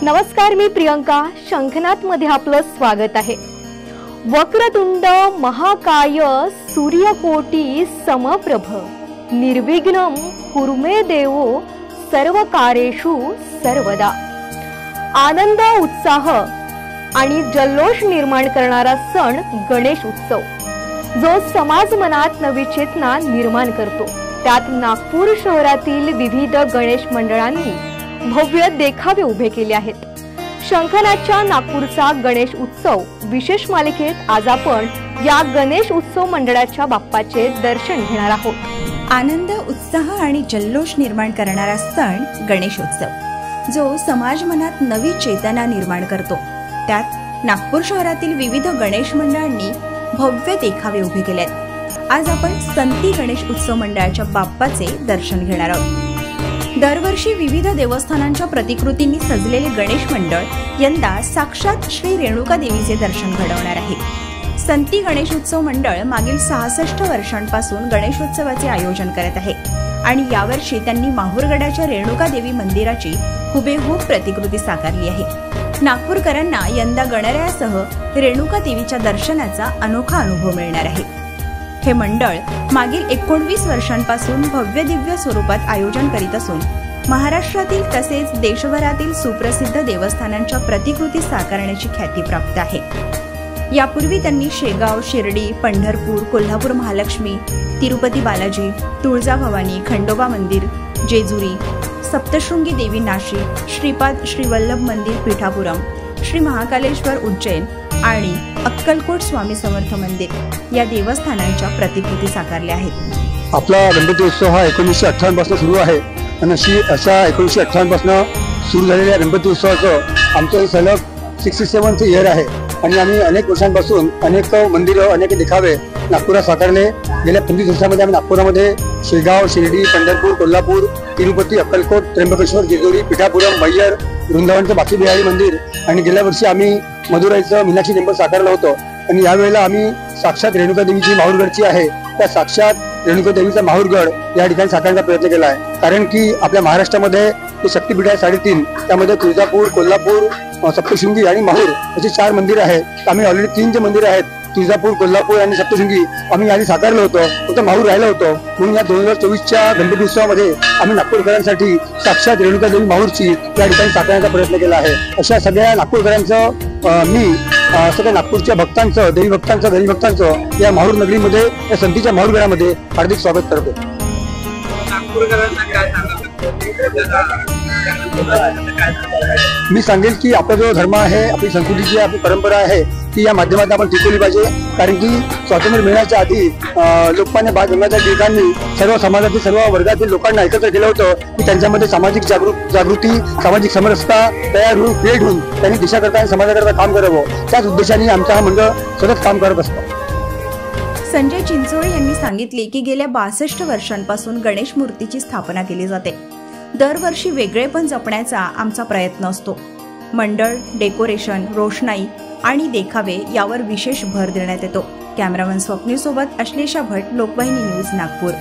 नमस्कार, मी प्रियंका. शंखनाथ मध्ये आपलं स्वागत आहे. वक्रतुंड महाकाय सूर्यकोटी समप्रभ निर्विघ्नं कुरु मे देवो सर्वकार्येषु सर्वदा. आनंद, उत्साह आणि जल्लोष निर्माण करणारा सण गणेश उत्सव, जो समाज मनात नवी चेतना निर्माण करतो. त्यात नागपूर शहरातील विविध गणेश मंडळांनी भव्य देखावे उभे केले आहेत. शंखनाथच्या नागपूरचा गणेश उत्सव विशेष मालिकेत आज आपण या गणेश उत्सव मंडळाच्या बाप्पाचे दर्शन घेणार आहोत. आनंद, उत्साह आणि जल्लोष निर्माण करणारा सण गणेश उत्सव, जो समाज मनात नवी चेतना निर्माण करतो. त्यात नागपूर शहरातील विविध गणेश मंडळांनी भव्य देखावे उभे केलेत. आज आपण संती गणेश उत्सव मंडळाच्या बाप्पाचे दर्शन घेणार आहोत. दरवर्षी विविध देवस्थानांच्या प्रतिकृतींनी सजलेले गणेश मंडळ यंदा साक्षात श्री रेणुका देवीचे दर्शन घडवणार आहे. संती गणेश उत्सव मंडळ मागील 66 वर्षांपासून गणेशोत्सवाचे आयोजन करत आहे आणि यावर्षी त्यांनी माहूरगडाच्या रेणुका देवी मंदिराची हुबेहूब प्रतिकृती साकारली आहे. नागपूरकरांना यंदा गणरायासह रेणुका देवीच्या दर्शनाचा अनोखा अनुभव मिळणार आहे. हे मंडळ मागील 19 वर्षांपासून भव्य दिव्य स्वरूपात आयोजन करीत असून महाराष्ट्रातील तसेच देशभरातील सुप्रसिद्ध देवस्थानांच्या प्रतिकृती साकारण्याची ख्याती प्राप्त आहे. यापूर्वी त्यांनी शेगाव, शिर्डी, पंढरपूर, कोल्हापूर महालक्ष्मी, तिरुपती बालाजी, तुळजाभवानी, खंडोबा मंदिर, जेजुरी, सप्तशृंगी देवी नाशिक, श्रीपाद श्रीवल्लभ मंदिर पीठापुरम, श्री महाकालेश्वर उज्जैन आणि अक्कलकोट स्वामी समर्थ मंदिर या देवस्थानांच्या प्रतिकृती साकारल्या आहेत. आपला गणपती उत्सव हा 1958 पासून सुरू आहे आणि अशा 1958 पासून सुरू झालेल्या गणपती उत्सवाचं आमचं सलग 67th इयर आहे आणि आम्ही अनेक वर्षांपासून अनेक मंदिरं, अनेक देखावे नागपुरात साकारले. गेल्या 25 वर्षांमध्ये आम्ही नागपुरामध्ये शेगाव, शिर्डी, पंढरपूर, कोल्हापूर, तिरुपती, अक्कलकोट, त्र्यंबकेश्वर, जेजुरी, पीठापुरम, मैयर, वृंदावनचं बाकी बिहारी मंदिर आणि गेल्या वर्षी आम्ही मदुराईचं मीनाक्षी टेम्पल साकारलं होतं. आणि यावेळेला आम्ही साक्षात रेणुका देवीची माहूरगडची आहे त्या साक्षात रेणुका देवीचा माहूरगड या ठिकाणी साकारण्याचा प्रयत्न केला आहे. कारण की आपल्या महाराष्ट्रामध्ये ते शक्तीपीठ आहे 3.5, त्यामध्ये तुळजापूर, कोल्हापूर, सप्तशृंगी आणि माहूर अशी 4 मंदिरं आहेत. आम्ही ऑलरेडी 3 जे मंदिरं आहेत, तुळजापूर, कोल्हापूर आणि सप्तशृंगी, आम्ही आधी साकारलं होतं, फक्त माहूर राहिलं होतं. म्हणून या 2024च्या गणपती उत्सवामध्ये आम्ही नागपूरकरांसाठी साक्षात रेणुका देवी माहूरची या ठिकाणी साकारण्याचा प्रयत्न केला आहे. अशा सगळ्या नागपूरकरांचं मी सगळ्या नागपूरच्या भक्तांचं, देवी भक्तांचं, गरीब भक्तांचं या माहूर नगरीमध्ये, या संतीच्या माहूरगडामध्ये हार्दिक स्वागत करतो. मी सांगेल की आपला जो धर्म आहे, आपली संस्कृतीची आपली परंपरा आहे ती या माध्यमातून आपण टिकवली पाहिजे. कारण की स्वातंत्र्य मिळण्याच्या आधी लोकमान्य बाळ गंगाधर टिळकांनी सर्व समाजातील, सर्व वर्गातील लोकांना एकत्र केलं होतं की त्यांच्यामध्ये सामाजिक जागृती, सामाजिक समरसता तयार होऊन, क्रिएट होऊन त्यांनी देशाकरता आणि समाजाकरता काम करावं. त्याच उद्देशाने आमचा हा मंडळ सतत काम करत असतो. संजय चिंचोळे यांनी सांगितले की गेल्या 62 वर्षांपासून गणेश मूर्तीची स्थापना केली जाते. दरवर्षी वेगळेपण जपण्याचा आमचा प्रयत्न असतो. मंडळ, डेकोरेशन, रोषणाई आणि देखावे यावर विशेष भर देण्यात येतो. कॅमेरामन स्वप्नील सोबत अश्लेषा भट, लोकवाहिनी न्यूज, नागपूर.